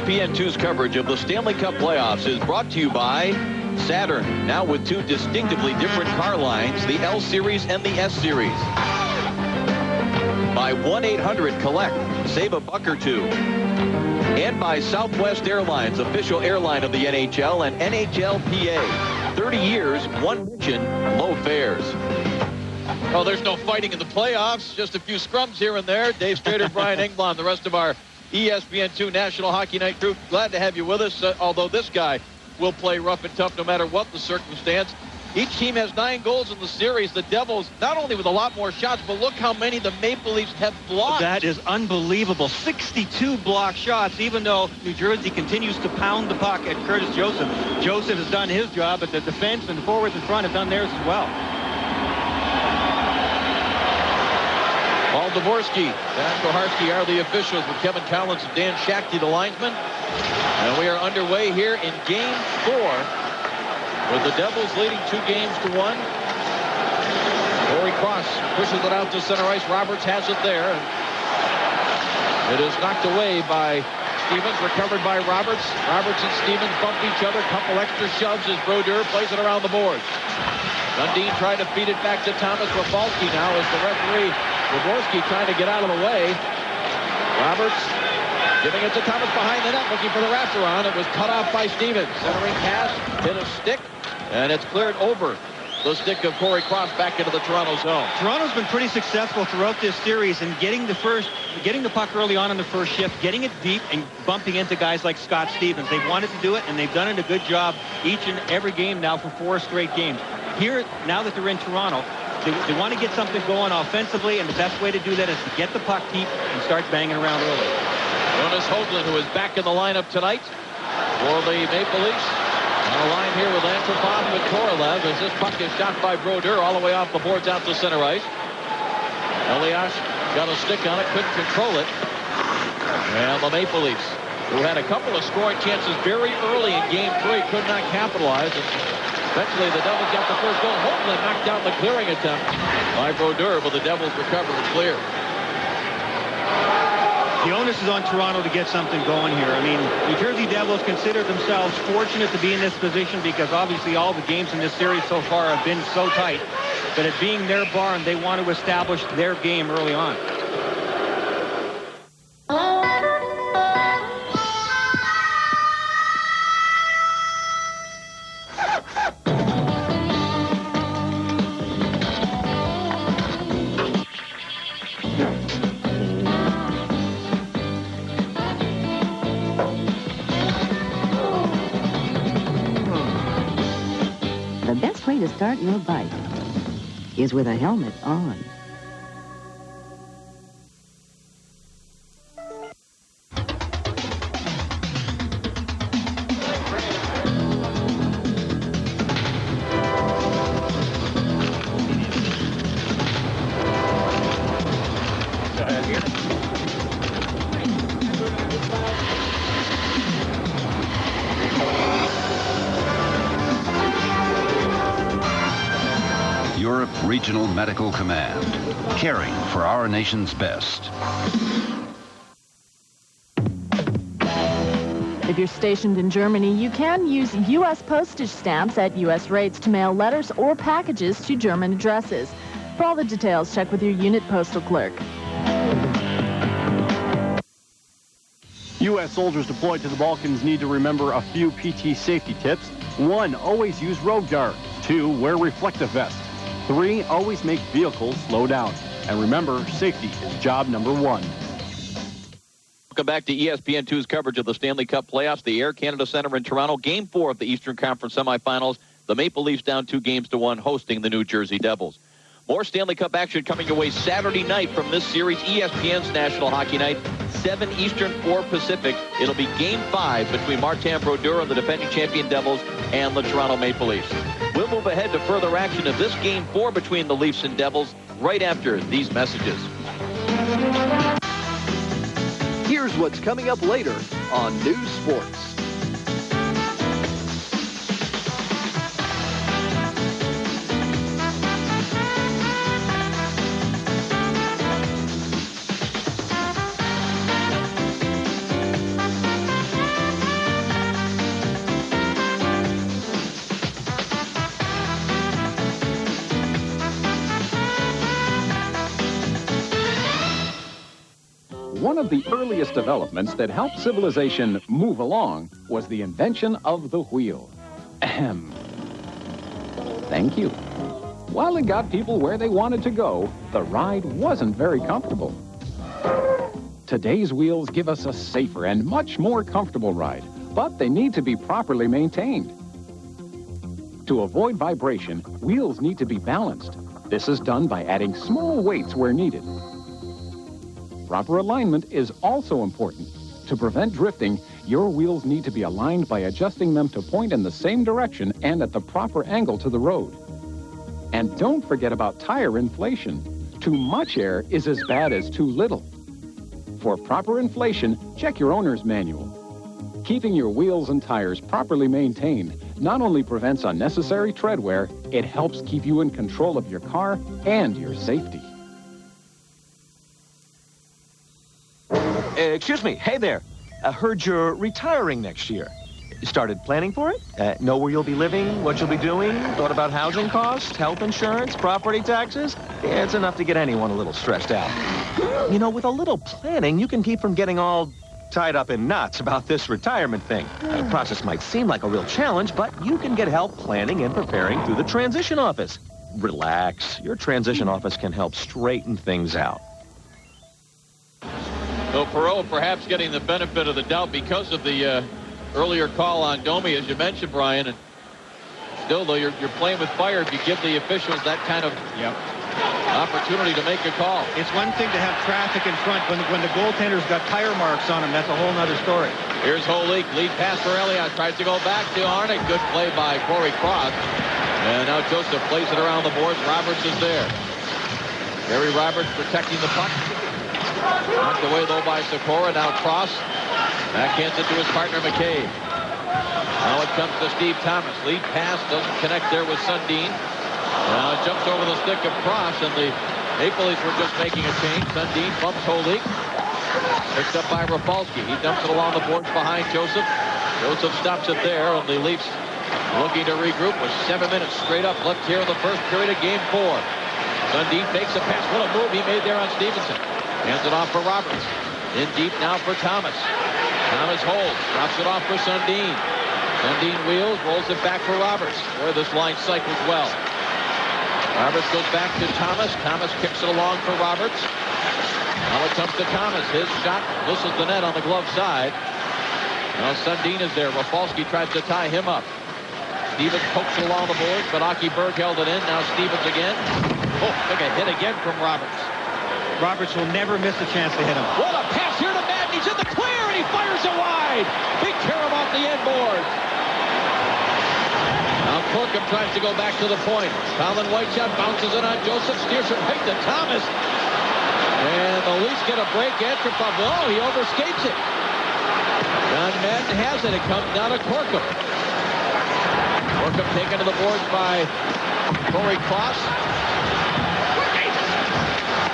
ESPN2's coverage of the Stanley Cup playoffs is brought to you by Saturn, now with two distinctively different car lines, the L Series and the S Series. By 1-800-COLLECT, save a buck or two. And by Southwest Airlines, official airline of the NHL and NHLPA. 30 years, one mission, low fares. Oh, there's no fighting in the playoffs. Just a few scrums here and there. Dave Strader, Brian Engblom, the rest of our ESPN2 National Hockey Night crew. Glad to have you with us, although this guy will play rough and tough no matter what the circumstance. Each team has 9 goals in the series. The Devils, not only with a lot more shots, but look how many the Maple Leafs have blocked. That is unbelievable. 62 blocked shots, even though New Jersey continues to pound the puck at Curtis Joseph. Joseph has done his job, but the defense and the forwards in front have done theirs as well. Paul Dvorsky, Dan Koharski are the officials with Kevin Collins and Dan Shakty, the linesman. And we are underway here in Game 4. With the Devils leading 2-1. Corey Cross pushes it out to center ice. Roberts has it there. And it is knocked away by Stevens, recovered by Roberts. Roberts and Stevens bump each other. Couple extra shoves as Brodeur plays it around the boards. Dundee tried to feed it back to Thomas Rafalski now as the referee, Dvorsky, trying to get out of the way. Roberts giving it to Thomas behind the net, looking for the wraparound. It was cut off by Stevens. Centering pass, hit a stick, and it's cleared over the stick of Corey Cross back into the Toronto zone. Toronto's been pretty successful throughout this series in getting the puck early on in the first shift, getting it deep, and bumping into guys like Scott Stevens. They've wanted to do it, and they've done it a good job each and every game now for 4 straight games. Here, now that they're in Toronto, they want to get something going offensively, and the best way to do that is to get the puck deep and start banging around early. Jonas Hoagland, who is back in the lineup tonight for the Maple Leafs. On the line here with Antropov with Korolev as this puck is shot by Brodeur all the way off the boards out to center ice. Elias got a stick on it, couldn't control it. And the Maple Leafs, who had a couple of scoring chances very early in Game 3, could not capitalize. And eventually the Devils got the first goal. Hoagland knocked down the clearing attempt by Brodeur, but the Devils recover and clear. The onus is on Toronto to get something going here. I mean, New Jersey Devils consider themselves fortunate to be in this position because obviously all the games in this series so far have been so tight. But it being their barn, they want to establish their game early on. To start your bike is with a helmet on. Europe Regional Medical Command, caring for our nation's best. If you're stationed in Germany, you can use U.S. postage stamps at U.S. rates to mail letters or packages to German addresses. For all the details, check with your unit postal clerk. U.S. soldiers deployed to the Balkans need to remember a few PT safety tips. 1, always use road guard. 2, wear reflective vests. 3, always make vehicles slow down. And remember, safety is job number 1. Welcome back to ESPN2's coverage of the Stanley Cup playoffs. The Air Canada Centre in Toronto. Game 4 of the Eastern Conference semifinals. The Maple Leafs down 2-1, hosting the New Jersey Devils. More Stanley Cup action coming your way Saturday night from this series, ESPN's National Hockey Night, 7 Eastern, 4 Pacific. It'll be Game 5 between Martin Brodeur and the defending champion Devils and the Toronto Maple Leafs. We'll move ahead to further action of this Game 4 between the Leafs and Devils right after these messages. Here's what's coming up later on News Sports. One of the earliest developments that helped civilization move along was the invention of the wheel. Ahem. Thank you. While it got people where they wanted to go, the ride wasn't very comfortable. Today's wheels give us a safer and much more comfortable ride, but they need to be properly maintained. To avoid vibration, wheels need to be balanced. This is done by adding small weights where needed. Proper alignment is also important. To prevent drifting, your wheels need to be aligned by adjusting them to point in the same direction and at the proper angle to the road. And don't forget about tire inflation. Too much air is as bad as too little. For proper inflation, check your owner's manual. Keeping your wheels and tires properly maintained not only prevents unnecessary tread wear, it helps keep you in control of your car and your safety. Excuse me. Hey there. I heard you're retiring next year. You started planning for it? Know where you'll be living, what you'll be doing? Thought about housing costs, health insurance, property taxes? Yeah, it's enough to get anyone a little stressed out. You know, with a little planning, you can keep from getting all tied up in knots about this retirement thing. The process might seem like a real challenge, but you can get help planning and preparing through the transition office. Relax. Your transition office can help straighten things out. So Perot perhaps getting the benefit of the doubt because of the earlier call on Domi, as you mentioned, Brian. And still, though, you're playing with fire if you give the officials that kind of opportunity to make a call. It's one thing to have traffic in front. When the goaltender's got tire marks on him, that's a whole other story. Here's Holik, lead pass for Elliott, tries to go back to Arnick. Good play by Corey Cross. And now Joseph plays it around the boards. Roberts is there. Gary Roberts protecting the puck. Knocked away, though, by Sikora. Now Cross backhands it to his partner, McCabe. Now it comes to Steve Thomas. Lead pass doesn't connect there with Sundin. Now it jumps over the stick of Cross, and the Maple Leafs were just making a change. Sundin bumps Holik. Picked up by Rafalski. He dumps it along the boards behind Joseph. Joseph stops it there, and the Leafs looking to regroup with 7 minutes straight up left here in the first period of Game 4. Sundin fakes a pass. What a move he made there on Stevenson. Hands it off for Roberts. In deep now for Thomas. Thomas holds. Drops it off for Sundin. Sundin wheels. Rolls it back for Roberts. Boy, this line cycles well. Roberts goes back to Thomas. Thomas kicks it along for Roberts. Now it comes to Thomas. His shot misses the net on the glove side. Now Sundin is there. Rafalski tries to tie him up. Stevens pokes it along the boards, but Aki Berg held it in. Now Stevens again. Oh, took a hit again from Roberts. Roberts will never miss a chance to hit him. What a pass here to Madden. He's in the clear, and he fires it wide. Big carom off the end board. Now Corkum tries to go back to the point. Colin Whiteshot bounces it on Joseph. Steers it right to Thomas. And the Leafs get a break. Antropov, oh, he overskates it. John Madden has it. It comes down to Corkum. Corkum taken to the boards by Corey Cross.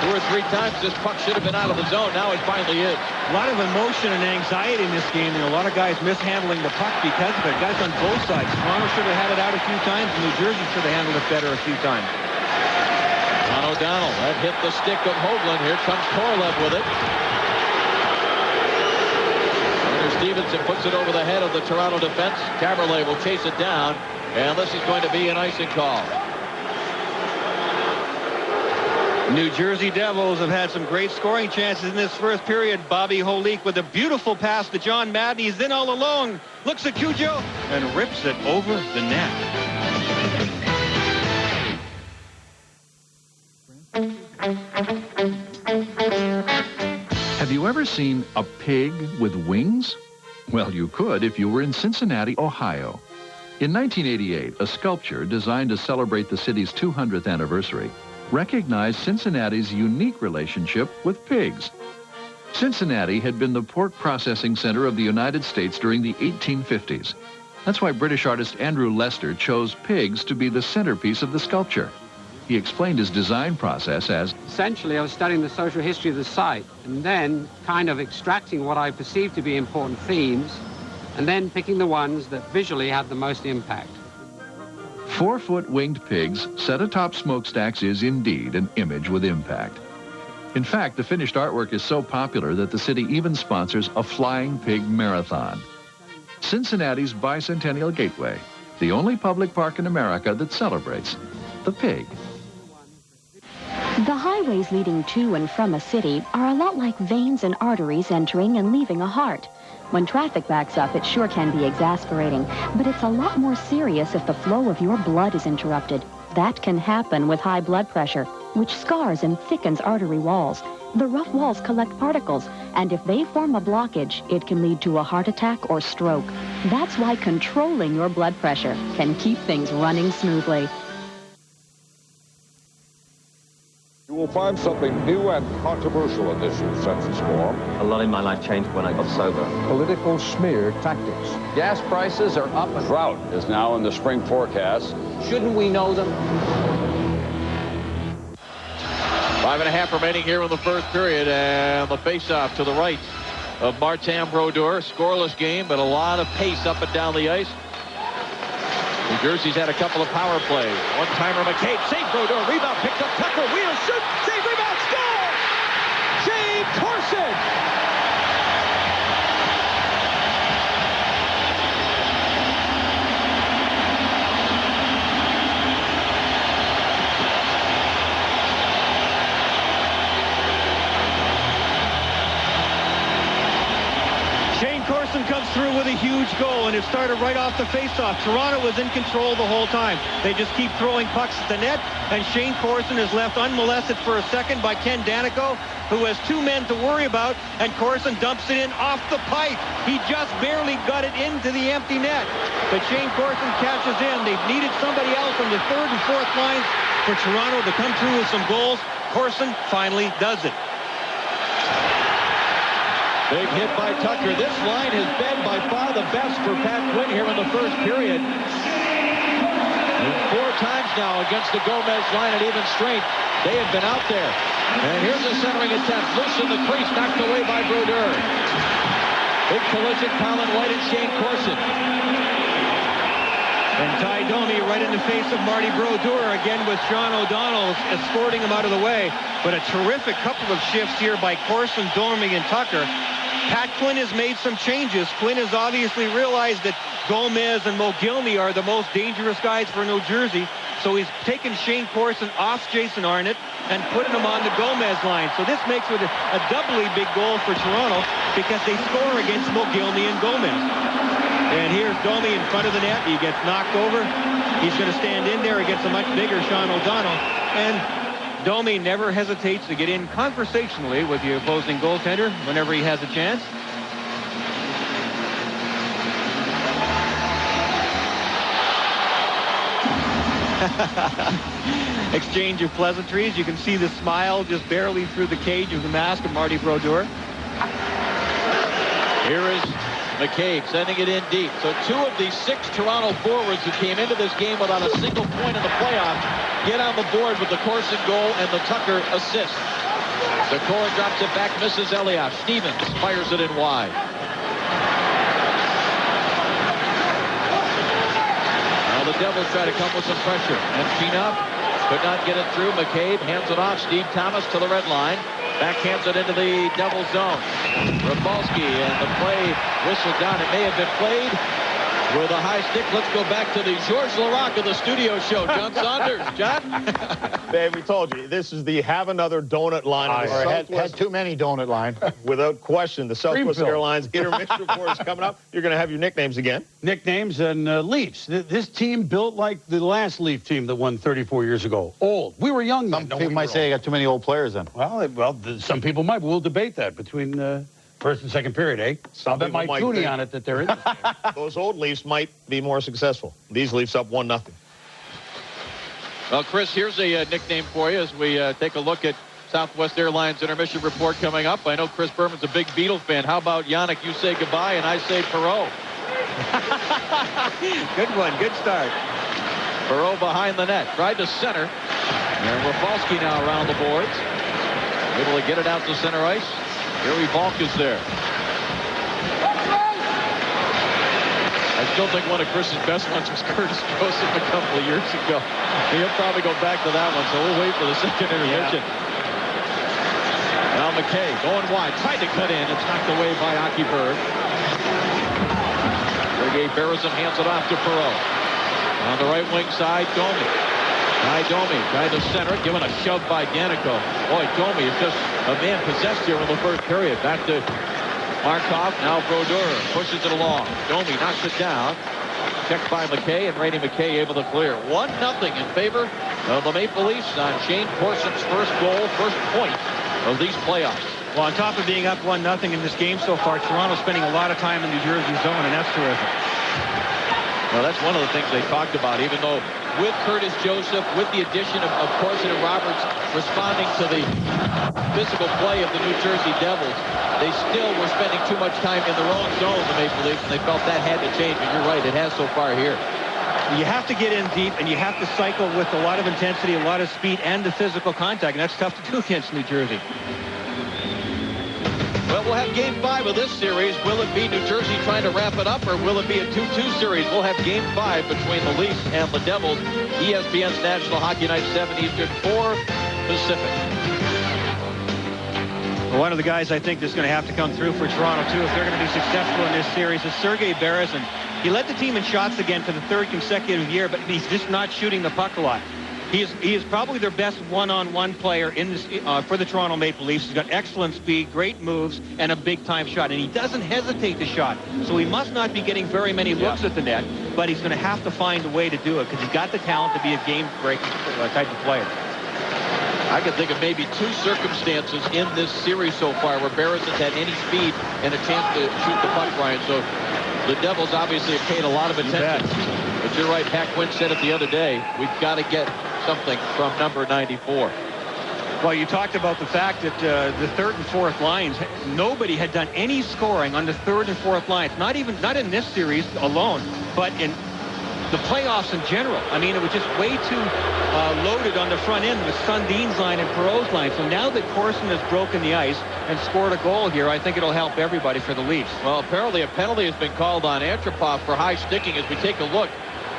2 or 3 times this puck should have been out of the zone. Now it finally is. A lot of emotion and anxiety in this game. And a lot of guys mishandling the puck because of it. Guys on both sides. Toronto should have had it out a few times. And New Jersey should have handled it better a few times. Ron O'Donnell. That hit the stick of Hoagland. Here comes Korolev with it. Hunter Stevenson puts it over the head of the Toronto defense. Caberlet will chase it down. And this is going to be an icing call. New Jersey Devils have had some great scoring chances in this first period. Bobby Holik with a beautiful pass to John Madden. He's in all alone. Looks at Cujo and rips it over the net. Have you ever seen a pig with wings? Well, you could if you were in Cincinnati, Ohio. In 1988, a sculpture designed to celebrate the city's 200th anniversary recognized Cincinnati's unique relationship with pigs. Cincinnati had been the pork processing center of the United States during the 1850s. That's why British artist Andrew Lester chose pigs to be the centerpiece of the sculpture. He explained his design process as, essentially, I was studying the social history of the site and then kind of extracting what I perceived to be important themes and then picking the ones that visually had the most impact. 4-foot winged pigs set atop smokestacks is indeed an image with impact. In fact, the finished artwork is so popular that the city even sponsors a Flying Pig Marathon. Cincinnati's Bicentennial Gateway, the only public park in America that celebrates the pig. The highways leading to and from a city are a lot like veins and arteries entering and leaving a heart. When traffic backs up, it sure can be exasperating, but it's a lot more serious if the flow of your blood is interrupted. That can happen with high blood pressure, which scars and thickens artery walls. The rough walls collect particles, and if they form a blockage, it can lead to a heart attack or stroke. That's why controlling your blood pressure can keep things running smoothly. You will find something new and controversial in this year's census form. A lot in my life changed when I got sober. Political smear tactics. Gas prices are up. Drought is now in the spring forecast. Shouldn't we know them? 5.5 remaining here in the first period, and the face-off to the right of Martin Brodeur. Scoreless game, but a lot of pace up and down the ice. New Jersey's had a couple of power plays. One-timer, McCabe, save Brodeur, rebound, picked up Tucker, Wheeler, shoot, save, rebound, score! Shane Corson! Corson comes through with a huge goal, and it started right off the faceoff. Toronto was in control the whole time. They just keep throwing pucks at the net, and Shane Corson is left unmolested for a second by Ken Danico, who has two men to worry about, and Corson dumps it in off the pipe. He just barely got it into the empty net. But Shane Corson catches in. They've needed somebody else on the third and fourth lines for Toronto to come through with some goals. Corson finally does it. Big hit by Tucker. This line has been by far the best for Pat Quinn here in the first period. And 4 times now against the Gomez line at even strength. They have been out there. And here's a centering attempt. Loose in the crease, knocked away by Brodeur. Big collision, Colin White and Shane Corson. And Ty Domi right in the face of Marty Brodeur again with Sean O'Donnell escorting him out of the way. But a terrific couple of shifts here by Corson, Domi, and Tucker. Pat Quinn has made some changes. Quinn has obviously realized that Gomez and Mogilny are the most dangerous guys for New Jersey. So he's taken Shane Corson off Jason Arnott and putting him on the Gomez line. So this makes it a doubly big goal for Toronto because they score against Mogilny and Gomez. And here's Domi in front of the net. He gets knocked over. He's going to stand in there against a much bigger Sean O'Donnell. And Domi never hesitates to get in conversationally with the opposing goaltender whenever he has a chance. Exchange of pleasantries. You can see the smile just barely through the cage of the mask of Marty Brodeur. Here is McCabe sending it in deep. So 2 of the 6 Toronto forwards who came into this game without a single point in the playoffs get on the board with the Corson goal and the Tucker assist. Zakora drops it back, misses Elias. Stevens fires it in wide. Now the Devils try to come with some pressure. And Chinoff could not get it through. McCabe hands it off. Steve Thomas to the red line. Backhands it into the Devils zone. Rafalski and the play whistled down. It may have been played with a high stick. Let's go back to the Georges Larac of the studio show. John Saunders. John? Dave, we told you, this is the have another donut line. Had too many donut line. Without question, the Southwest Airlines intermission report is coming up. You're going to have your nicknames again. Nicknames and Leafs. This team built like the last Leaf team that won 34 years ago. Old. We were young then. Some people might say I got too many old players then. Well, some people might. We'll debate that between first and second period, eh? I'll bet my toonie on it that they're in this game. Those old Leafs might be more successful. These Leafs up 1-0. Well, Chris, here's a nickname for you as we take a look at Southwest Airlines intermission report coming up. I know Chris Berman's a big Beatle fan. How about Yannick? You say goodbye and I say Perreault. Good one. Good start. Perreault behind the net. Tried to center. And Rafalski now around the boards. Able to get it out to center ice. Gary Volk is there. I still think one of Chris's best ones was Curtis Joseph a couple of years ago. He'll probably go back to that one, so we'll wait for the second intermission. Now McKay going wide, tried to cut in. It's knocked away by Aki Berg. Sergei Berezin hands it off to Perot. On the right wing side, Domi. Domi trying to center, given a shove by Danico. Boy, Domi is just a man possessed here in the first period. Back to Markov, now Brodeur pushes it along. Domi knocks it down. Checked by McKay, and Randy McKay able to clear. 1-0 in favor of the Maple Leafs on Shane Corson's first goal, first point of these playoffs. Well, on top of being up 1-0 in this game so far, Toronto's spending a lot of time in New Jersey zone, and that's terrific. Well, that's one of the things they talked about, even though with Curtis Joseph, with the addition of Corson and Roberts responding to the physical play of the New Jersey Devils, they still were spending too much time in their own zone, the Maple Leafs, and they felt that had to change. And you're right, it has so far here. You have to get in deep, and you have to cycle with a lot of intensity, a lot of speed, and the physical contact, and that's tough to do against New Jersey. Well, we'll have Game 5 of this series. Will it be New Jersey trying to wrap it up, or will it be a 2-2 series? We'll have Game 5 between the Leafs and the Devils. ESPN's National Hockey Night, 7 Eastern, 4 Pacific. Well, one of the guys I think that's going to have to come through for Toronto, too, if they're going to be successful in this series, is Sergei Berezin. He led the team in shots again for the third consecutive year, but he's just not shooting the puck a lot. He is probably their best one-on-one player in this for the Toronto Maple Leafs. He's got excellent speed, great moves, and a big-time shot. And he doesn't hesitate to shot. So he must not be getting very many looks at the net, but he's going to have to find a way to do it because he's got the talent to be a game-breaking type of player. I can think of maybe 2 circumstances in this series so far where Berezin's had any speed and a chance to shoot the puck, Brian. So the Devils obviously have paid a lot of attention. But you're right, Hack Quinn said it the other day, we've got to get something from number 94. Well, you talked about the fact that the third and fourth lines, nobody had done any scoring on the third and fourth lines, not in this series alone, but in the playoffs in general. I mean, it was just way too loaded on the front end with Sundin's line and Perot's line. So now that Corson has broken the ice and scored a goal here, I think it'll help everybody for the Leafs. Well, apparently a penalty has been called on Antropov for high sticking as we take a look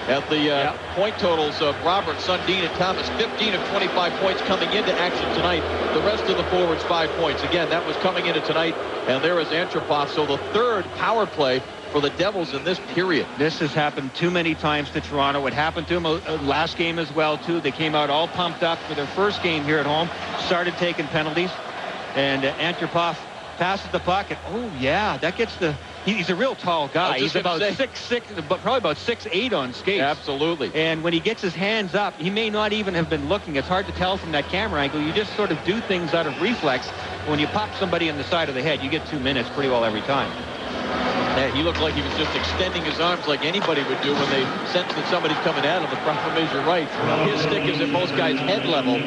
at the point totals of Robert, Sundin, and Thomas. 15 of 25 points coming into action tonight. The rest of the forwards 5 points. Again, that was coming into tonight, and there is Antropov. So the third power play for the Devils in this period. This has happened too many times to Toronto. It happened to them last game as well, too. They came out all pumped up for their first game here at home, started taking penalties, and Antropov passes the puck, and oh yeah, that gets the... He's a real tall guy. He's about 6'6", but probably about 6'8" on skates. Absolutely. And when he gets his hands up, he may not even have been looking. It's hard to tell from that camera angle. You just sort of do things out of reflex. When you pop somebody in the side of the head, you get 2 minutes pretty well every time. Yeah, he looked like he was just extending his arms like anybody would do when they sense that somebody's coming at him. The problem is, you're right. His stick is at most guys' head level.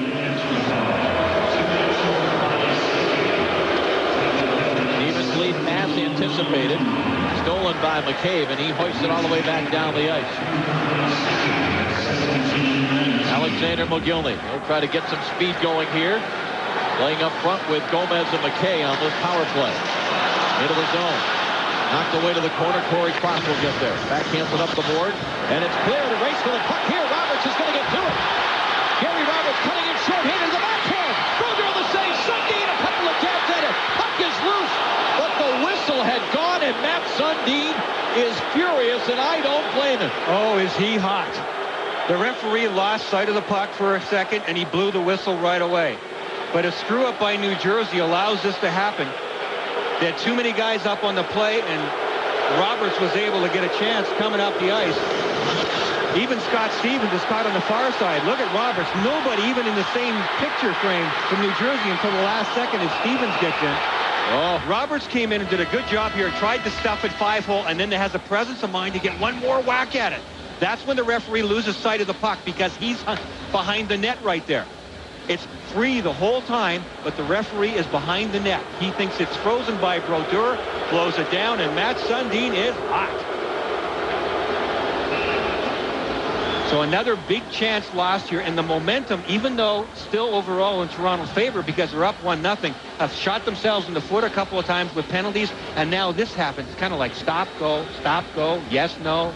Lead pass anticipated, stolen by McCabe, and he hoists it all the way back down the ice. Alexander McGillney will try to get some speed going here, playing up front with Gomez and McKay on this power play. Into the zone, knocked away to the corner. Corey Cross will get there. Backhands it up the board, and it's clear. The race for the puck here. Roberts is going to get to it. Gary Roberts cutting in short-handed to the backhand. Brodeur on the save. Sundin a couple of jabs at it. Puck is loose. But the whistle had gone, and Matt Sundin is furious, and I don't blame him. Oh, is he hot. The referee lost sight of the puck for a second, and he blew the whistle right away. But a screw-up by New Jersey allows this to happen. They had too many guys up on the play, and Roberts was able to get a chance coming up the ice. Even Scott Stevens is caught on the far side. Look at Roberts. Nobody even in the same picture frame from New Jersey until the last second as Stevens gets in. Oh. Roberts came in and did a good job here, tried to stuff it 5-hole, and then has the presence of mind to get one more whack at it. That's when the referee loses sight of the puck because he's behind the net right there. It's free the whole time, but the referee is behind the net. He thinks it's frozen by Brodeur, blows it down, and Matt Sundin is hot. So another big chance lost here, and the momentum, even though still overall in Toronto's favor because they're up 1-0, have shot themselves in the foot a couple of times with penalties, and now this happens. It's kind of like stop, go, yes, no.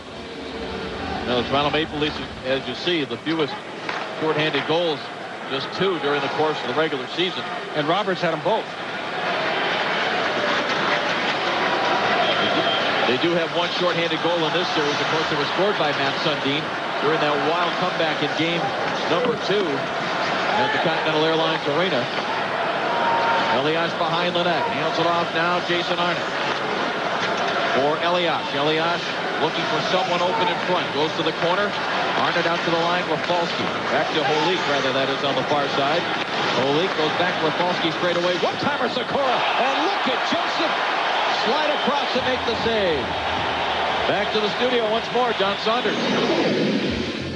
No, the Toronto Maple Leafs, as you see, the fewest shorthanded goals just 2 during the course of the regular season. And Roberts had them both. They do have one shorthanded goal in this series. Of course, it was scored by Matt Sundin during that wild comeback in game number 2 at the Continental Airlines Arena. Elias behind the net. Hands it off now. Jason Arnott. For Elias. Elias looking for someone open in front. Goes to the corner. Arnott out to the line. Rafalski. Back to Holik, rather, that is on the far side. Holik goes back to Rafalski straight away. One-timer Sikora. And look at Joseph slide across and make the save. Back to the studio once more, John Saunders.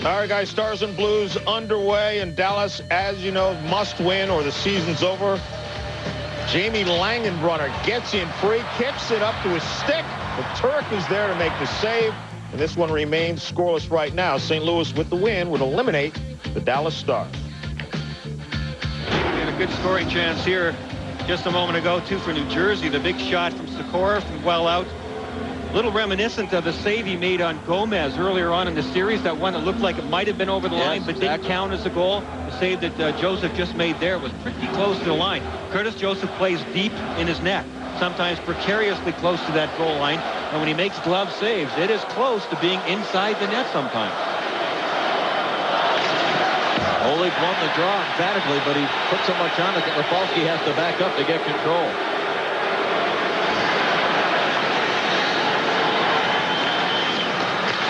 All right, guys, Stars and Blues underway in Dallas. As you know, must win or the season's over. Jamie Langenbrunner gets in free, kicks it up to his stick. The Turk is there to make the save. And this one remains scoreless right now. St. Louis, with the win, would eliminate the Dallas Stars. And a good scoring chance here just a moment ago, too, for New Jersey. The big shot from Sikora from well out. A little reminiscent of the save he made on Gomez earlier on in the series. That one that looked like it might have been over the line, but didn't count as a goal. The save that Joseph just made there was pretty close to the line. Curtis Joseph plays deep in his net, sometimes precariously close to that goal line. And when he makes glove saves, it is close to being inside the net sometimes. Holik won the draw emphatically, but he put so much on it that Rafalski has to back up to get control.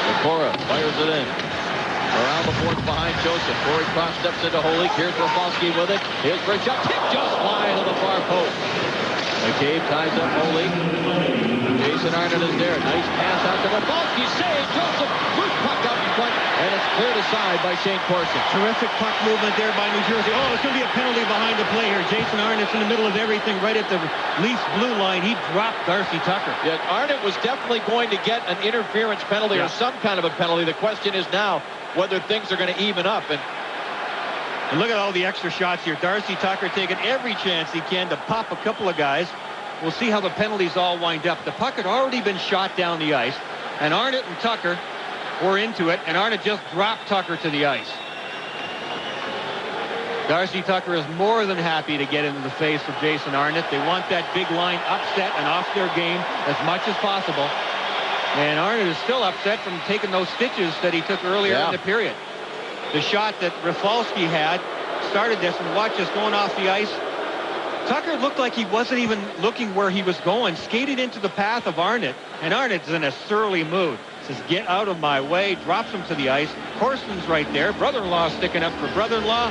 Sikora fires it in. Around the boards behind Joseph. Corey Cross steps into Holik. Here's Rafalski with it. Here's for a shot. Kick just wide of the far post. McCabe ties up Holik. Jason Arnott is there. Nice pass out to Rafalski. Save. Joseph. Loose puck out in front. And it's cleared aside by Shane Corson. Terrific puck movement there by New Jersey. Oh, it's going to be a penalty behind the play here. Jason Arnott's in the middle of everything right at the Leafs blue line. He dropped Darcy Tucker. Yeah, Arnott was definitely going to get an interference penalty or some kind of a penalty. The question is now whether things are going to even up. And look at all the extra shots here. Darcy Tucker taking every chance he can to pop a couple of guys. We'll see how the penalties all wind up. The puck had already been shot down the ice, and Arnott and Tucker were into it, and Arnott just dropped Tucker to the ice. Darcy Tucker is more than happy to get into the face of Jason Arnott. They want that big line upset and off their game as much as possible. And Arnott is still upset from taking those stitches that he took earlier in the period. The shot that Rafalski had started this, and watch us going off the ice. Tucker looked like he wasn't even looking where he was going, skated into the path of Arnott, and Arnott's in a surly mood. Says, get out of my way, drops him to the ice. Corsten's right there. Brother-in-law sticking up for brother-in-law,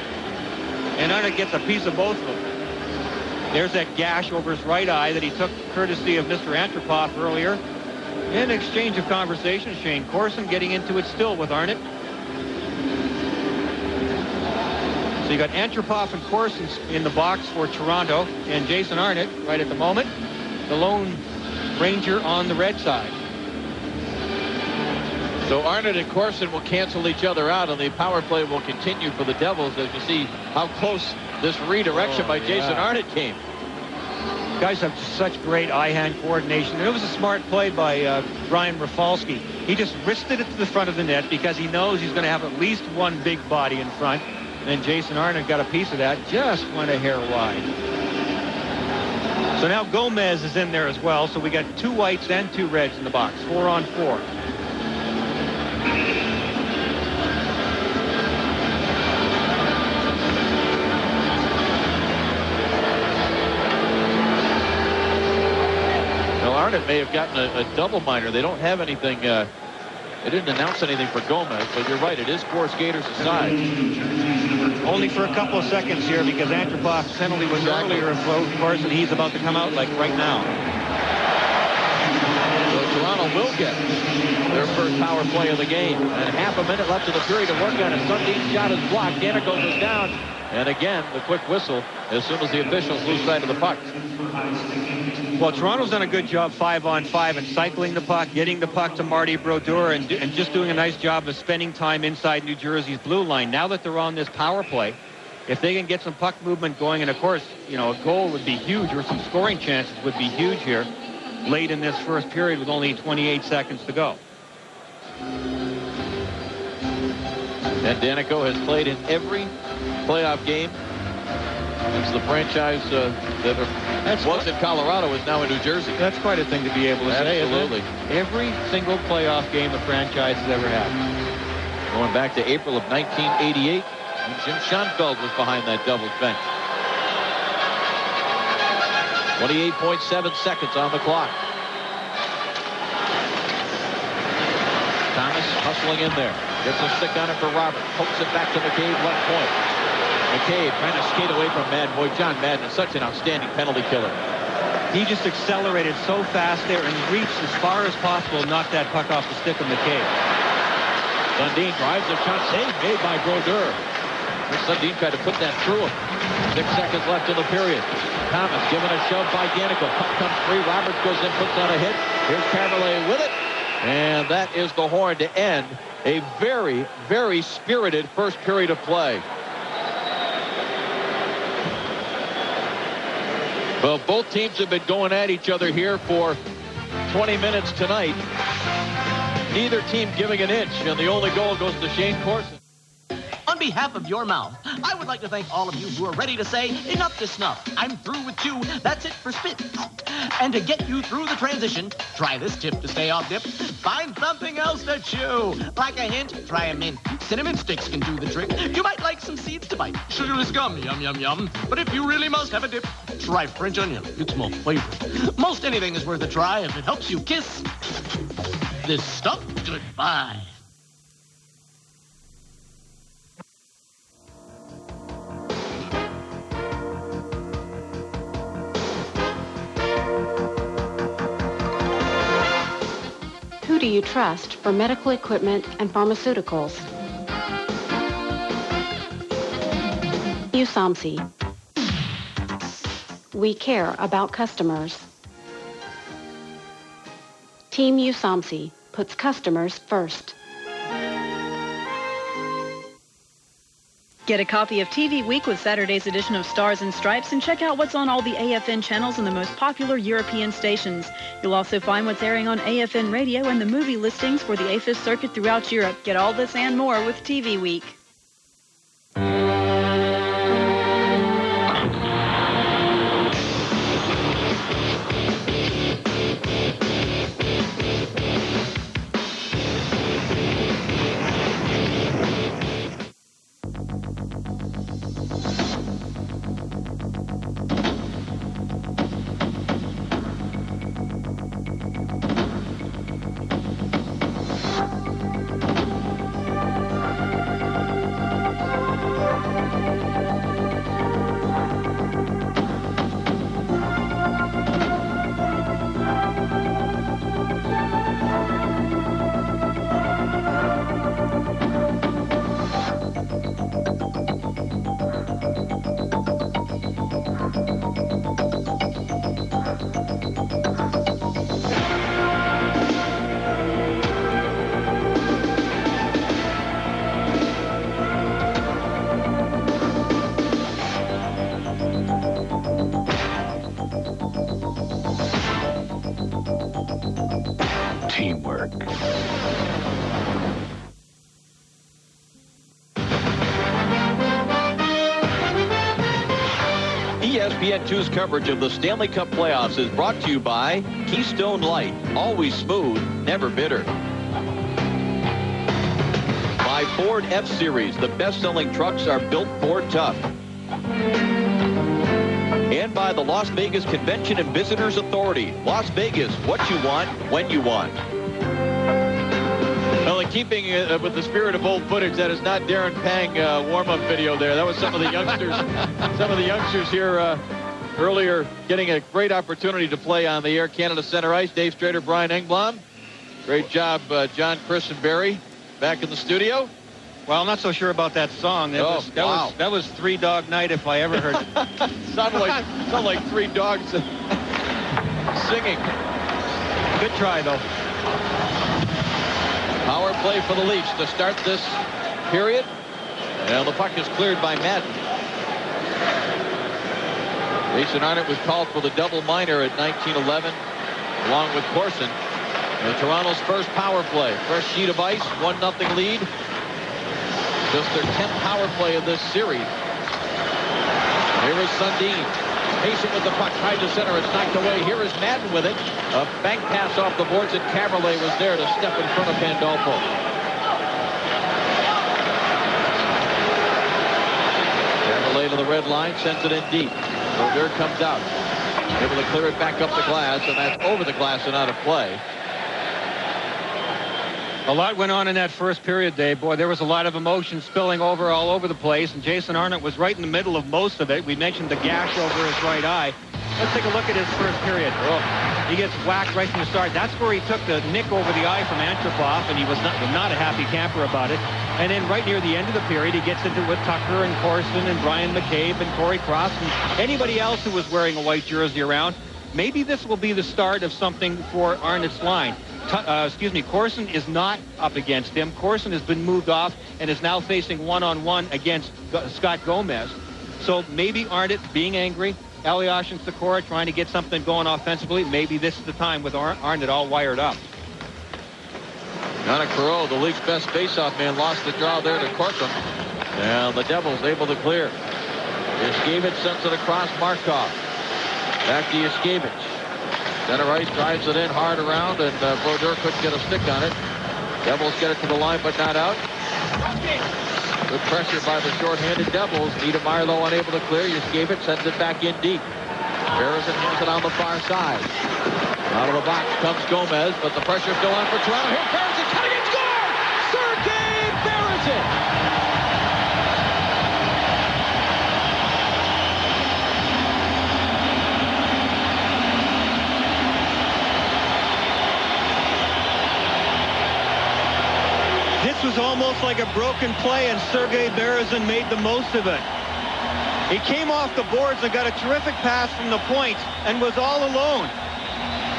and Arnott gets a piece of both of them. There's that gash over his right eye that he took courtesy of Mr. Antropov earlier. In exchange of conversation, Shane Corson getting into it still with Arnott. So you got Antropov and Corson in the box for Toronto, and Jason Arnott right at the moment, the lone Ranger on the red side. So Arnott and Corson will cancel each other out, and the power play will continue for the Devils as you see how close this redirection by Jason Arnott came. Guys have such great eye-hand coordination. And it was a smart play by Brian Rafalski. He just wristed it to the front of the net because he knows he's going to have at least one big body in front. And Jason Arnott got a piece of that, just went a hair wide. So now Gomez is in there as well. So we got 2 whites and 2 reds in the box, 4-on-4. Arnott may have gotten a double minor. They don't have anything. They didn't announce anything for Gomez, but you're right. It is 4 skaters aside. Only for a couple of seconds here because Antropov's penalty was earlier, of course, and he's about to come out like right now. So Toronto will get their first power play of the game. And half a minute left in the period to work on it. Sundin's shot is blocked. Danica goes down. And again, the quick whistle as soon as the officials lose sight of the puck. Well, Toronto's done a good job 5-on-5 and cycling the puck, getting the puck to Marty Brodeur, and just doing a nice job of spending time inside New Jersey's blue line. Now that they're on this power play, if they can get some puck movement going, and of course, you know, a goal would be huge, or some scoring chances would be huge here late in this first period with only 28 seconds to go. And Danica has played in every playoff game. It's the franchise that was in Colorado is now in New Jersey. That's quite a thing to be able to say. Absolutely. Every single playoff game the franchise has ever had. Going back to April of 1988, when Jim Schoenfeld was behind that doubles bench. 28.7 seconds on the clock. Thomas hustling in there. Gets a stick on it for Robert. Pokes it back to McCabe, left point. McCabe trying to skate away from Madden. Boy, John Madden is such an outstanding penalty killer. He just accelerated so fast there and reached as far as possible and knocked that puck off the stick of McCabe. Sundin drives a shot, save made by Brodeur. Sundin tried to put that through him. 6 seconds left in the period. Thomas given a shove by Danico. Puck comes free. Roberts goes in, puts on a hit. Here's Caberlet with it. And that is the horn to end a very, very spirited first period of play. Well, both teams have been going at each other here for 20 minutes tonight. Neither team giving an inch, and the only goal goes to Shane Corson. On behalf of your mouth, I would like to thank all of you who are ready to say, enough to snuff. I'm through with chew. That's it for spit. And to get you through the transition, try this tip to stay off dip. Find something else to chew. Like a hint, try a mint. Cinnamon sticks can do the trick. You might like some seeds to bite. Sugarless gum, yum, yum, yum. But if you really must have a dip, try French onion. It's more flavor. Most anything is worth a try if it helps you kiss this stuff goodbye. Who do you trust for medical equipment and pharmaceuticals? USOMSI. We care about customers. Team USOMSI puts customers first. Get a copy of TV Week with Saturday's edition of Stars and Stripes and check out what's on all the AFN channels and the most popular European stations. You'll also find what's airing on AFN radio and the movie listings for the A5 circuit throughout Europe. Get all this and more with TV Week. Teamwork. ESPN2's coverage of the Stanley Cup playoffs is brought to you by Keystone Light. Always smooth, never bitter. By Ford F-Series. The best-selling trucks are built Ford tough. And by the Las Vegas Convention and Visitors Authority. Las Vegas, what you want, when you want. Well, in keeping with the spirit of old footage, that is not Darren Pang warm-up video there. That was some of the youngsters, here earlier getting a great opportunity to play on the Air Canada Center ice. Dave Strader, Brian Engblom. Great job, John, Chris, and Barry back in the studio. Well, I'm not so sure about that song. That was Three Dog Night if I ever heard it. Sounded like three dogs singing. Good try, though. Power play for the Leafs to start this period. And the puck is cleared by Madden. Jason Arnott was called for the double minor at 1911, along with Corson. Toronto's first power play. Fresh sheet of ice, 1-0 lead. Just their 10th power play of this series. Here is Sundin. Pacing with the puck, tied to center. It's knocked away. Here is Madden with it. A bank pass off the boards, and Caberlet was there to step in front of Pandolfo. Caberlet to the red line, sends it in deep. Brodeur comes out. Able to clear it back up the glass, and that's over the glass and out of play. A lot went on in that first period, Dave. Boy, there was a lot of emotion spilling over all over the place, and Jason Arnott was right in the middle of most of it. We mentioned the gash over his right eye. Let's take a look at his first period. Oh, he gets whacked right from the start. That's where he took the nick over the eye from Antropov, and he was not a happy camper about it. And then right near the end of the period, he gets into it with Tucker and Corson and Brian McCabe and Corey Cross and anybody else who was wearing a white jersey around. Maybe this will be the start of something for Arnott's line. Corson is not up against him. Corson has been moved off and is now facing one-on-one against Scott Gomez. So maybe Arnott being angry, Elias and Sikora trying to get something going offensively. Maybe this is the time with Arnott all wired up. Yannick Perreault, the league's best faceoff man, lost the draw there to Corcoran. And the Devils able to clear. Yaskevich sends it across Markov. Back to Yaskevich. Center ice drives it in hard around, and Brodeur couldn't get a stick on it. Devils get it to the line, but not out. Good pressure by the short-handed Devils. Niedermeyer, though, unable to clear. Yaskevich sends it back in deep. Barrison has it on the far side. Out of the box comes Gomez, but the pressure still on for Toronto. Here, Barrison cutting and score! Sergei Barrison! This was almost like a broken play, and Sergei Barrison made the most of it. He came off the boards and got a terrific pass from the point and was all alone.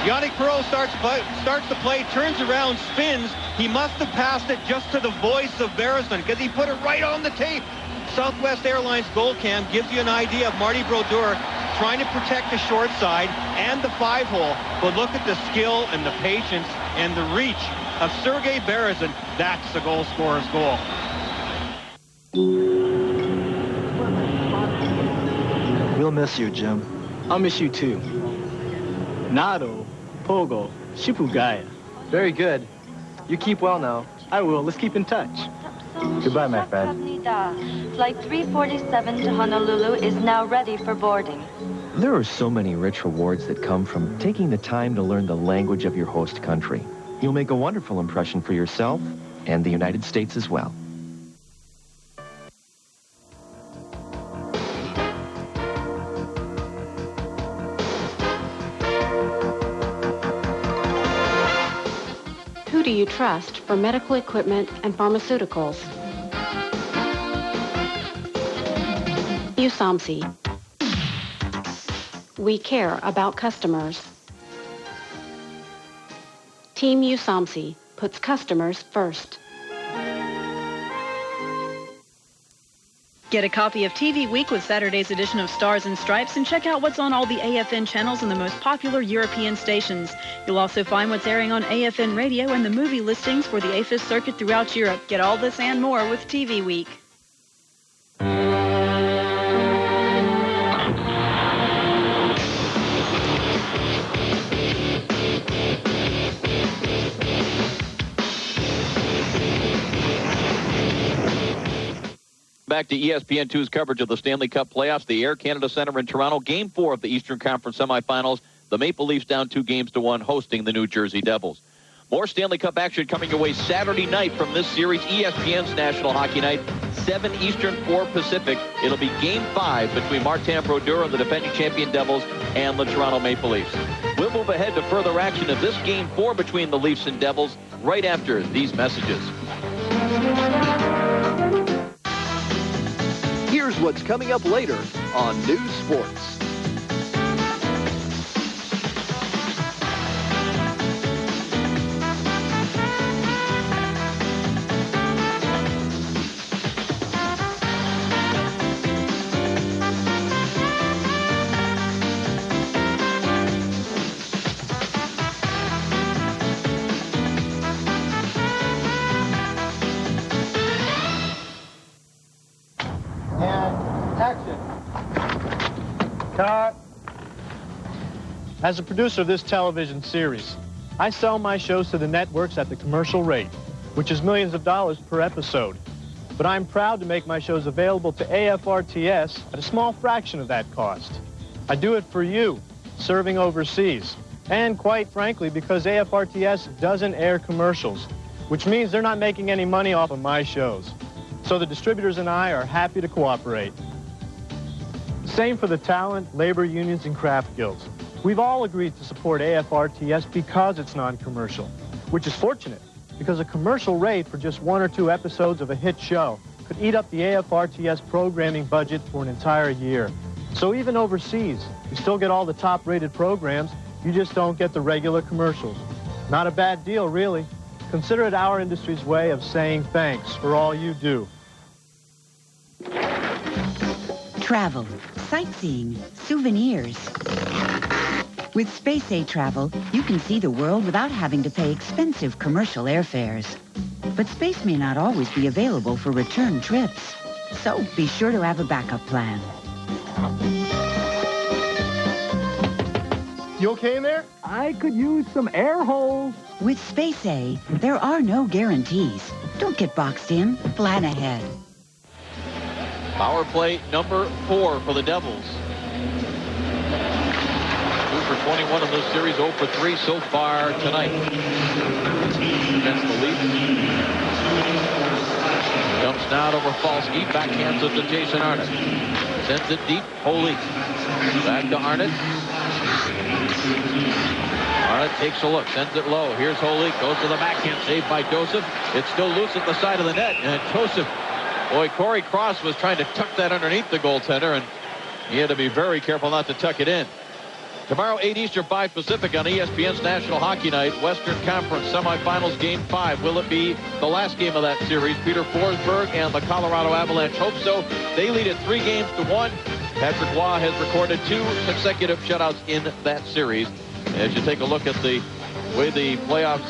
Yannick Perreault starts the play, turns around, spins. He must have passed it just to the voice of Barrison because he put it right on the tape. Southwest Airlines goal cam gives you an idea of Marty Brodeur trying to protect the short side and the 5-hole. But look at the skill and the patience and the reach of Sergei Barrison. That's the goal scorer's goal. We'll miss you, Jim. I'll miss you too. Nado, Pogo, Shipugaya. Very good. You keep well now. I will. Let's keep in touch. Goodbye, my friend. Flight 347 to Honolulu is now ready for boarding. There are so many rich rewards that come from taking the time to learn the language of your host country. You'll make a wonderful impression for yourself and the United States as well. Who do you trust for medical equipment and pharmaceuticals? USOMSI. We care about customers. Team USOMSI puts customers first. Get a copy of TV Week with Saturday's edition of Stars and Stripes and check out what's on all the AFN channels and the most popular European stations. You'll also find what's airing on AFN Radio and the movie listings for the AFIS circuit throughout Europe. Get all this and more with TV Week. Back to ESPN2's coverage of the Stanley Cup playoffs. The Air Canada Centre in Toronto. Game 4 of the Eastern Conference semifinals. The Maple Leafs down 2-1 hosting the New Jersey Devils. More Stanley Cup action coming your way Saturday night from this series. ESPN's National Hockey Night. 7 Eastern, 4 Pacific. It'll be Game 5 between Martin Brodeur and the defending champion Devils and the Toronto Maple Leafs. We'll move ahead to further action of this Game 4 between the Leafs and Devils right after these messages. Here's what's coming up later on News Sports. Cut. As a producer of this television series, I sell my shows to the networks at the commercial rate, which is millions of dollars per episode. But I'm proud to make my shows available to AFRTS at a small fraction of that cost. I do it for you, serving overseas. And quite frankly, because AFRTS doesn't air commercials, which means they're not making any money off of my shows. So the distributors and I are happy to cooperate. Same for the talent, labor unions, and craft guilds. We've all agreed to support AFRTS because it's non-commercial, which is fortunate, because a commercial rate for just 1 or 2 episodes of a hit show could eat up the AFRTS programming budget for an entire year. So even overseas, you still get all the top-rated programs, you just don't get the regular commercials. Not a bad deal, really. Consider it our industry's way of saying thanks for all you do. Travel, sightseeing, souvenirs. With Space A Travel, you can see the world without having to pay expensive commercial airfares. But space may not always be available for return trips. So be sure to have a backup plan. You okay in there? I could use some air holes. With Space A, there are no guarantees. Don't get boxed in. Plan ahead. Power play number 4 for the Devils. 2 for 21 in this series, 0 for 3 so far tonight against the Leafs. Dumps down over Falski, backhands it to Jason Arnott. Sends it deep, Holy. Back to Arnott. Arnott takes a look, sends it low. Here's Holy, goes to the backhand, saved by Joseph. It's still loose at the side of the net, and Joseph, boy, Corey Cross was trying to tuck that underneath the goaltender, and he had to be very careful not to tuck it in. Tomorrow, 8 Eastern, 5 Pacific on ESPN's National Hockey Night. Western Conference semifinals, Game 5. Will it be the last game of that series? Peter Forsberg and the Colorado Avalanche hope so. They lead it 3-1. Patrick Waugh has recorded 2 consecutive shutouts in that series. As you take a look at the way the playoffs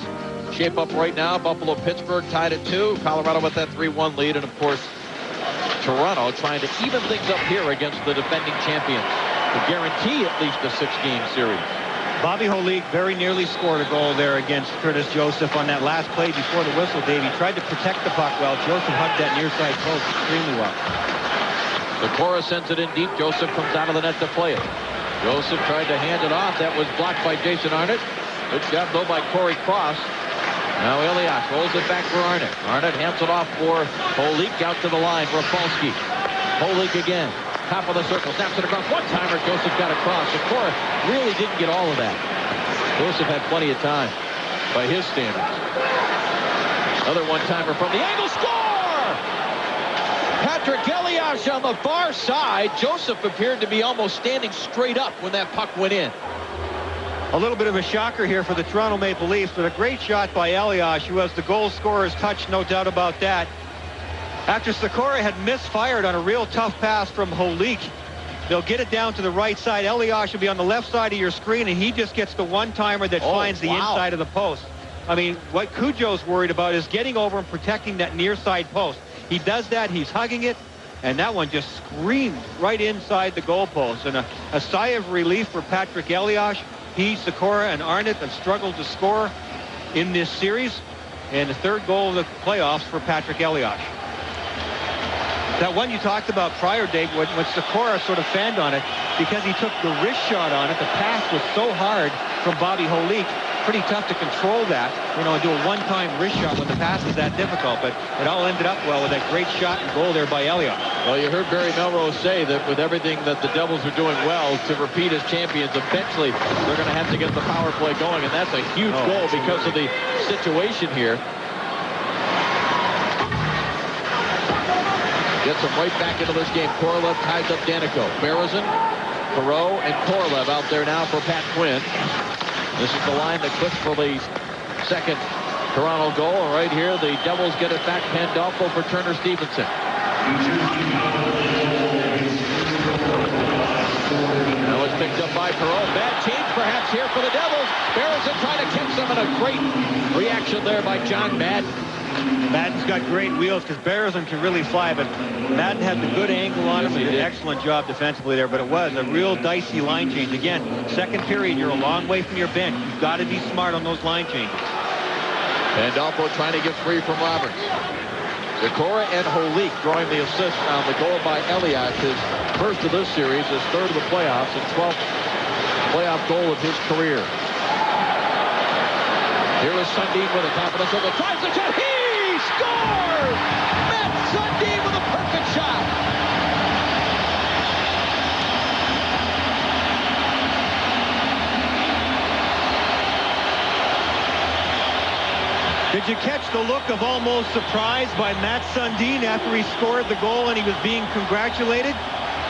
shape up right now, Buffalo-Pittsburgh tied at 2. Colorado with that 3-1 lead. And, of course, Toronto trying to even things up here against the defending champions to guarantee at least a 6-game series. Bobby Holik very nearly scored a goal there against Curtis Joseph on that last play before the whistle, Dave. He tried to protect the puck well. Joseph hugged that near side post extremely well. Sikora sends it in deep. Joseph comes out of the net to play it. Joseph tried to hand it off. That was blocked by Jason Arnott. Good job, though, by Corey Cross. Now Elias rolls it back for Arnott. Arnott hands it off for Holik out to the line. Rafalski. Holik again. Top of the circle, snaps it across. One-timer, Joseph got across. Sikora really didn't get all of that. Joseph had plenty of time by his standards. Another one-timer from the angle, score! Patrick Elias on the far side. Joseph appeared to be almost standing straight up when that puck went in. A little bit of a shocker here for the Toronto Maple Leafs, but a great shot by Elias, who has the goal scorer's touch, no doubt about that. After Sikora had misfired on a real tough pass from Holik, they'll get it down to the right side. Elias will be on the left side of your screen, and he just gets the one-timer that finds the inside of the post. I mean, what Cujo's worried about is getting over and protecting that near side post. He does that, he's hugging it, and that one just screamed right inside the goalpost. And a sigh of relief for Patrick Elias. He, Sikora, and Arnott have struggled to score in this series, and the 3rd goal of the playoffs for Patrick Elias. That one you talked about prior, Dave, when Sikora sort of fanned on it, because he took the wrist shot on it. The pass was so hard from Bobby Holik. Pretty tough to control that, and do a one-time wrist shot when the pass is that difficult. But it all ended up well with that great shot and goal there by Elliott. Well, you heard Barry Melrose say that with everything that the Devils are doing well to repeat as champions, eventually they're going to have to get the power play going, and that's a huge goal because of the situation here. Gets him right back into this game. Korolev ties up Danico. Berezin, Perreault, and Korolev out there now for Pat Quinn. This is the line that clips for the 2nd Toronto goal. And right here, the Devils get it back. Pandolfo for Turner Stevenson. Now it's picked up by Perreault. Bad change perhaps here for the Devils. Berezin trying to catch them, and a great reaction there by John Madden. Madden's got great wheels because Barrison can really fly, but Madden had the good angle on him and did an excellent job defensively there, but it was a real dicey line change. Again, second period, you're a long way from your bench. You've got to be smart on those line changes. Pandolfo trying to get free from Roberts. Decora and Holik drawing the assist on the goal by Elias. His first of this series, his third of the playoffs, and 12th playoff goal of his career. Here is Sundin with a confidence over. Tries the shot. He scores! Matt Sundin with a perfect shot. Did you catch the look of almost surprise by Matt Sundin after he scored the goal and he was being congratulated?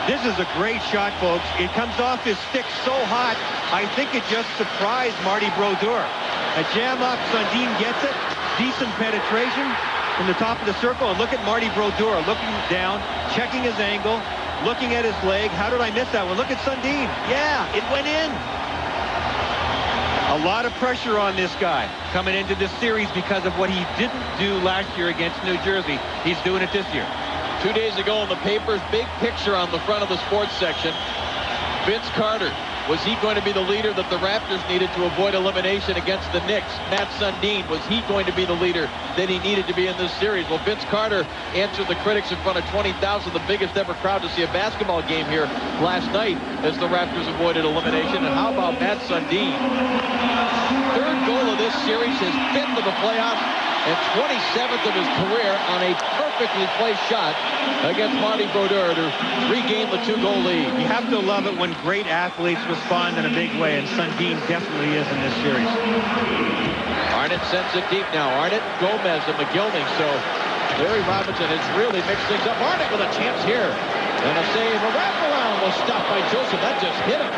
This is a great shot, folks. It comes off his stick so hot, I think it just surprised Marty Brodeur. A jam up, Sundin gets it. Decent penetration from the top of the circle. And look at Marty Brodeur looking down, checking his angle, looking at his leg. How did I miss that one? Look at Sundin. Yeah, it went in. A lot of pressure on this guy coming into this series because of what he didn't do last year against New Jersey. He's doing it this year. 2 days ago in the papers, big picture on the front of the sports section. Vince Carter, was he going to be the leader that the Raptors needed to avoid elimination against the Knicks? Matt Sundin, was he going to be the leader that he needed to be in this series? Well, Vince Carter answered the critics in front of 20,000, the biggest ever crowd to see a basketball game here last night as the Raptors avoided elimination. And how about Matt Sundin? Third goal of this series, his fifth of the playoffs, and 27th of his career on a perfectly placed shot against Marty Brodeur to regain the 2-goal lead. You have to love it when great athletes respond in a big way, and Sundin definitely is in this series. Arnott sends it deep now. Arnott, Gomez, and McGillney. So Larry Robinson has really mixed things up. Arnott with a chance here. And a save. A wraparound was stopped by Joseph. That just hit him.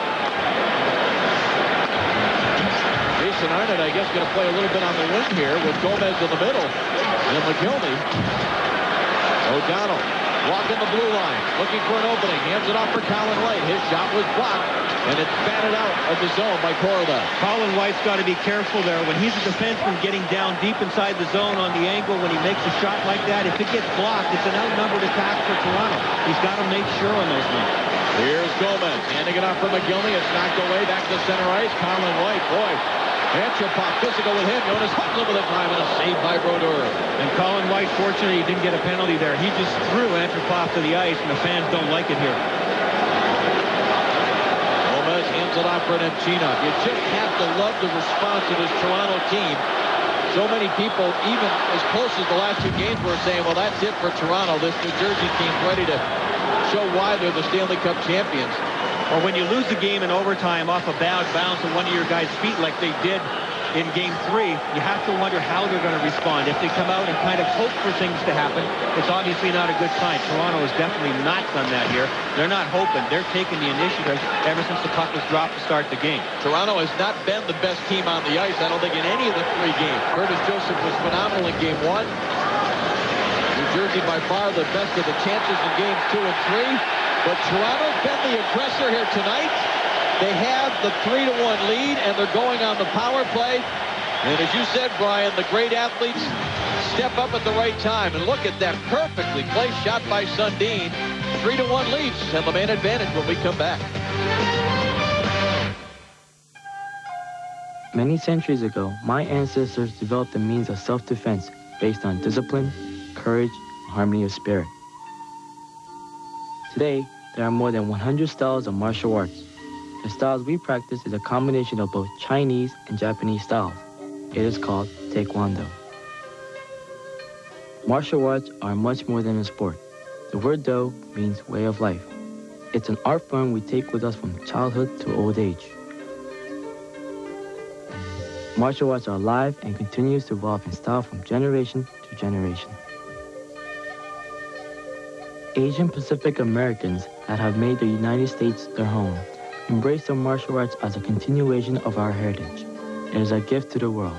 Jason Arnott, I guess, going to play a little bit on the wing here with Gomez in the middle. And McGillney. O'Donnell walking the blue line, looking for an opening. Hands it off for Colin White. His shot was blocked, and it's batted out of the zone by Corda. Colin White's got to be careful there. When he's a defenseman getting down deep inside the zone on the angle, when he makes a shot like that, if it gets blocked, it's an outnumbered attack for Toronto. He's got to make sure on those ones. Here's Gomez, handing it off for McGillney. It's knocked away back to center ice. Colin White, boy. Antropop physical with him. Jonas Hudson with a time and a save by Brodeur. And Colin White, fortunately, he didn't get a penalty there. He just threw Antropop to the ice, and the fans don't like it here. Gomez hands it off for Nemchinov. You just have to love the response of this Toronto team. So many people, even as close as the last two games, were saying, well, that's it for Toronto. This New Jersey team's ready to show why they're the Stanley Cup champions. Or when you lose the game in overtime off a bad bounce on one of your guys' feet like they did in Game 3, you have to wonder how they're going to respond. If they come out and kind of hope for things to happen, it's obviously not a good sign. Toronto has definitely not done that here. They're not hoping. They're taking the initiative ever since the puck was dropped to start the game. Toronto has not been the best team on the ice, I don't think, in any of the 3 games. Curtis Joseph was phenomenal in Game 1. New Jersey by far the best of the chances in Games 2 and 3. But Toronto's been the aggressor here tonight. They have the 3-1 lead, and they're going on the power play. And as you said, Brian, the great athletes step up at the right time. And look at that perfectly placed shot by Sundin. 3-1 leads, and the man advantage when we come back. Many centuries ago, my ancestors developed the means of self-defense based on discipline, courage, and harmony of spirit. Today, there are more than 100 styles of martial arts. The styles we practice is a combination of both Chinese and Japanese styles. It is called Taekwondo. Martial arts are much more than a sport. The word Do means way of life. It's an art form we take with us from childhood to old age. Martial arts are alive and continues to evolve in style from generation to generation. Asian Pacific Americans that have made the United States their home embrace the martial arts as a continuation of our heritage. It is a gift to the world.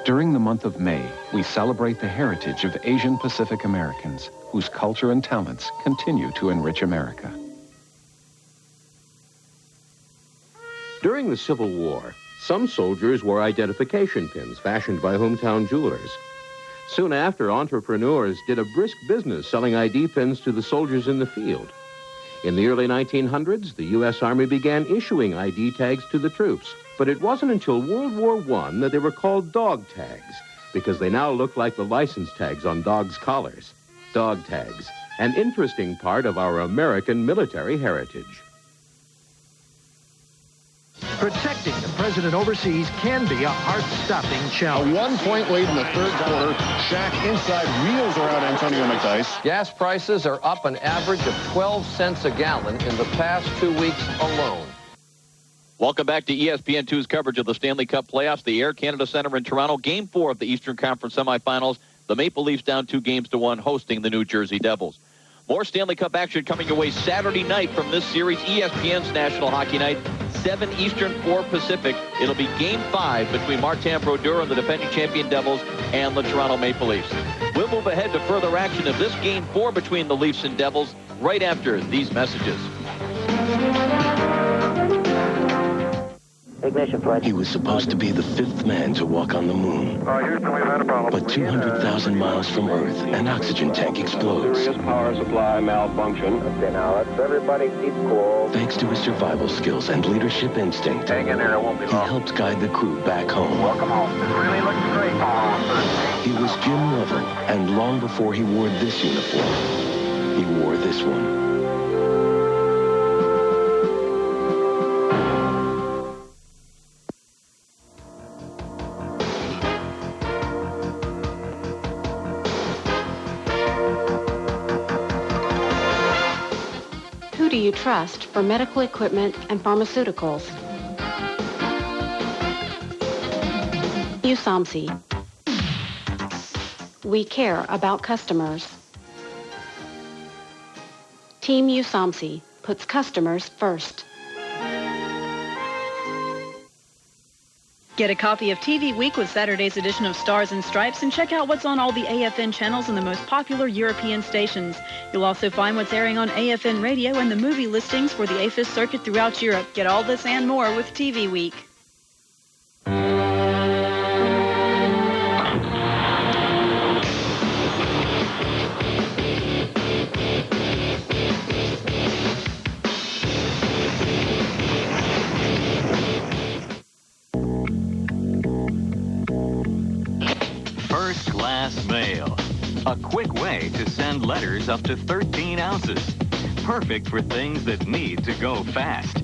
During the month of May, we celebrate the heritage of Asian Pacific Americans whose culture and talents continue to enrich America. During the Civil War, Some soldiers wore identification pins fashioned by hometown jewelers. Soon after, entrepreneurs did a brisk business selling ID pins to the soldiers in the field. In the early 1900s, the U.S. Army began issuing ID tags to the troops. But it wasn't until World War I that they were called dog tags, because they now look like the license tags on dogs' collars. Dog tags, an interesting part of our American military heritage. Protecting the president overseas can be a heart-stopping challenge. A 1-point lead in the third quarter. Shaq inside wheels around Antonio McDyess. Gas prices are up an average of 12 cents a gallon in the past 2 weeks alone. Welcome back to ESPN2's coverage of the Stanley Cup playoffs. The Air Canada Centre in Toronto. Game 4 of the Eastern Conference semifinals. The Maple Leafs down 2-1, hosting the New Jersey Devils. More Stanley Cup action coming your way Saturday night from this series, ESPN's National Hockey Night, 7 Eastern, 4 Pacific. It'll be Game 5 between Martin Brodeur and the defending champion Devils and the Toronto Maple Leafs. We'll move ahead to further action of this Game 4 between the Leafs and Devils right after these messages. He was supposed to be the 5th man to walk on the moon. But 200,000 miles from Earth, an oxygen tank explodes. Power supply malfunction. Okay, now let's everybody keep cool. Thanks to his survival skills and leadership instinct, Hang in there, it won't be long. he helped guide the crew back home. Welcome home. This really looks great, Paul. He was Jim Lovell, and long before he wore this uniform, he wore this one. Who do you trust for medical equipment and pharmaceuticals? USOMSI. We care about customers. Team USOMSI puts customers first. Get a copy of TV Week with Saturday's edition of Stars and Stripes and check out what's on all the AFN channels and the most popular European stations. You'll also find what's airing on AFN Radio and the movie listings for the AFIS circuit throughout Europe. Get all this and more with TV Week. First-class mail. A quick way to send letters up to 13 ounces. Perfect for things that need to go fast.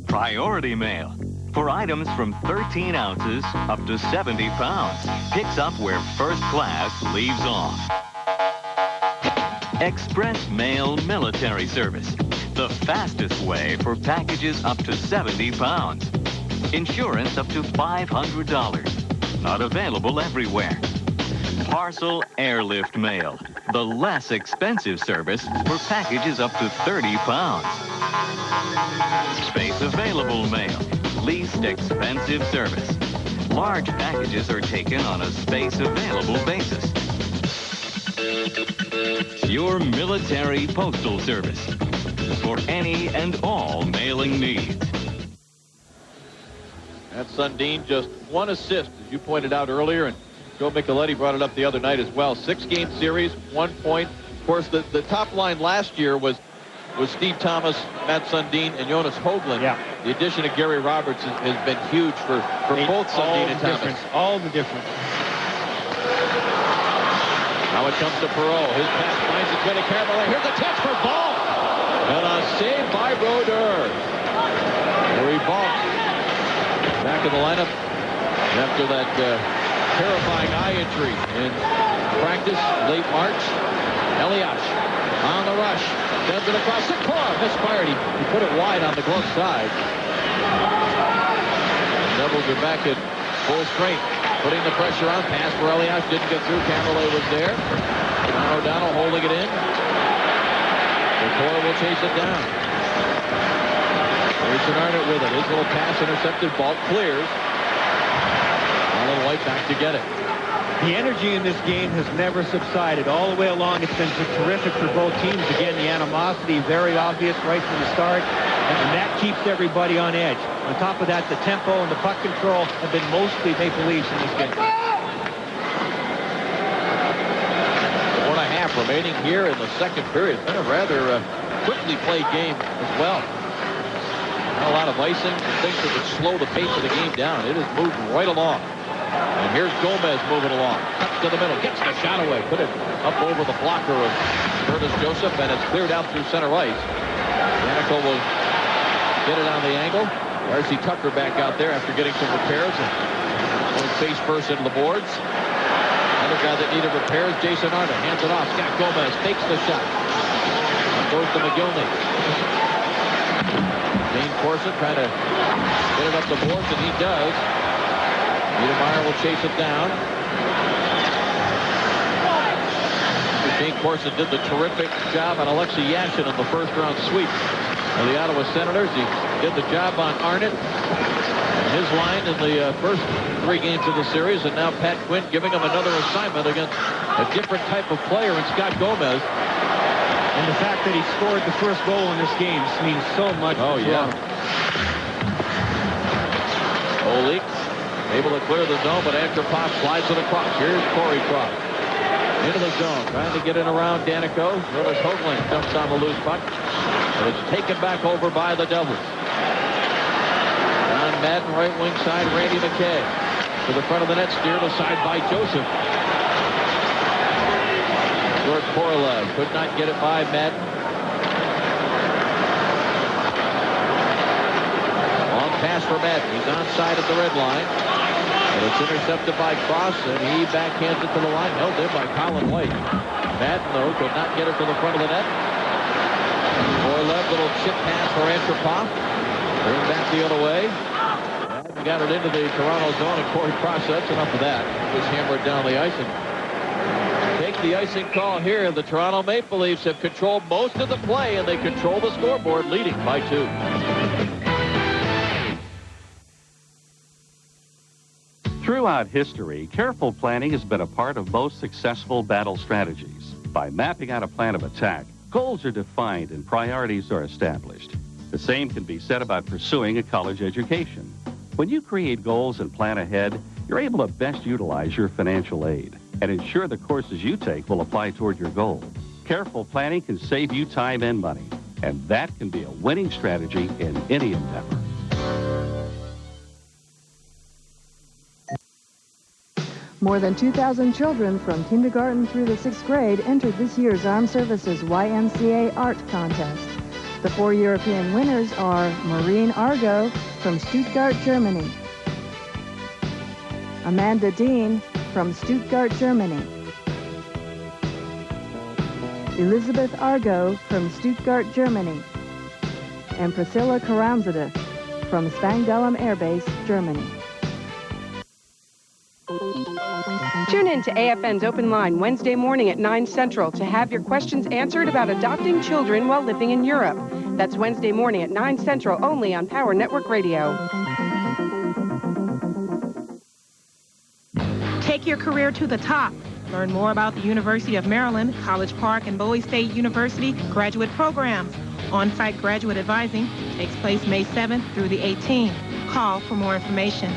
Priority mail. For items from 13 ounces up to 70 pounds. Picks up where first class leaves off. Express Mail Military Service. The fastest way for packages up to 70 pounds. Insurance up to $500. Not available everywhere. Parcel Airlift Mail, the less expensive service for packages up to 30 pounds. Space Available Mail, least expensive service. Large packages are taken on a space available basis. Your Military Postal Service, for any and all mailing needs. Matt Sundin, just 1 assist, as you pointed out earlier, and Joe Micheletti brought it up the other night as well. 6-game series, 1 point. Of course, the top line last year was Steve Thomas, Matt Sundin, and Jonas Höglund. Yeah. The addition of Gary Roberts has been huge for both Sundin and Thomas. All the difference. Now it comes to Perreault. His pass finds its way to Carvalho. Here's a touch for Ball. And a save by Brodeur. Harry Ball back in the lineup after that terrifying eye injury in practice late March. Eliash on the rush. Sends it across. Sikora misfired. He put it wide on the glove side. The Devils are back at full strength. Putting the pressure on. Pass for Eliash. Didn't get through. Carvalho was there. John O'Donnell holding it in. Sikora will chase it down. Jason Arnott with it. His little pass intercepted. Ball clears. Alan White back to get it. The energy in this game has never subsided. All the way along, it's been terrific for both teams. Again, the animosity, very obvious right from the start, and that keeps everybody on edge. On top of that, the tempo and the puck control have been mostly Maple Leafs in this game. 1.5 remaining here in the second period. Been a rather quickly played game as well. Not a lot of icing, things that would slow the pace of the game down. It has moved right along. And here's Gomez moving along. Cuts to the middle. Gets the shot away. Put it up over the blocker of Curtis Joseph, and it's cleared out through center ice. Danico will get it on the angle. Darcy Tucker back out there after getting some repairs and going face first into the boards. Another guy that needed repairs, Jason Arnott, hands it off. Scott Gomez takes the shot. Goes to McGillney. Dane Corson trying to get it up the boards, and he does. Niedermeyer will chase it down. Dane Corson did the terrific job on Alexei Yashin in the first-round sweep of the Ottawa Senators. He did the job on Arnott and his line in the first 3 games of the series, and now Pat Quinn giving him another assignment against a different type of player in Scott Gomez. And the fact that he scored the first goal in this game means so much. Oh, yeah. Olik able to clear the zone, but Antropov slides it across. Here's Corey Croft. Into the zone, trying to get in around Danico. Willis Hoagland jumps on the loose puck. And it's taken back over by the Devils. John Madden, right wing side, Randy McKay. To the front of the net, steered aside by Joseph. George Korolev could not get it by Madden. Long pass for Madden. He's onside at the red line. And it's intercepted by Cross, and he backhands it to the line. Held in by Colin White. Madden, though, could not get it to the front of the net. Korolev, little chip pass for Antropov. Bring back the other way. Madden got it into the Toronto zone, and Corey Cross, that's enough of that. He was hammered down the ice. And take the icing call here. The Toronto Maple Leafs have controlled most of the play, and they control the scoreboard, leading by 2. Throughout history, careful planning has been a part of most successful battle strategies. By mapping out a plan of attack, goals are defined and priorities are established. The same can be said about pursuing a college education. When you create goals and plan ahead, you're able to best utilize your financial aid and ensure the courses you take will apply toward your goal. Careful planning can save you time and money, and that can be a winning strategy in any endeavor. More than 2,000 children from kindergarten through the 6th grade entered this year's Armed Services YMCA Art Contest. The 4 European winners are Maureen Argo from Stuttgart, Germany, Amanda Dean from Stuttgart, Germany, Elizabeth Argo from Stuttgart, Germany, and Priscilla Karamzadeh from Spangdahlem Air Base, Germany. Tune in to AFN's Open Line Wednesday morning at 9 Central to have your questions answered about adopting children while living in Europe. That's Wednesday morning at 9 Central only on Power Network Radio. Take your career to the top. Learn more about the University of Maryland, College Park, and Bowie State University graduate programs. On-site graduate advising takes place May 7th through the 18th. Call for more information.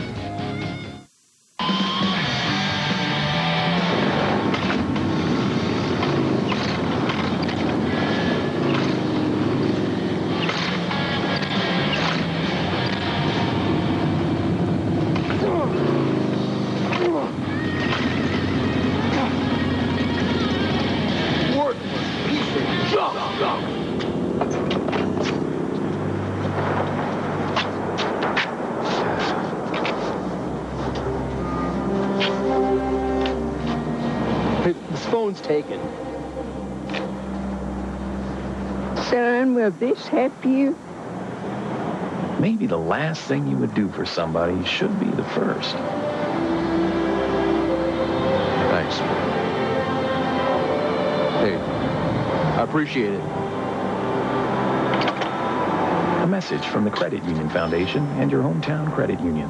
Taken. Son, will this help you? Maybe the last thing you would do for somebody should be the first. Thanks. Hey, I appreciate it. A message from the Credit Union Foundation and your hometown credit union.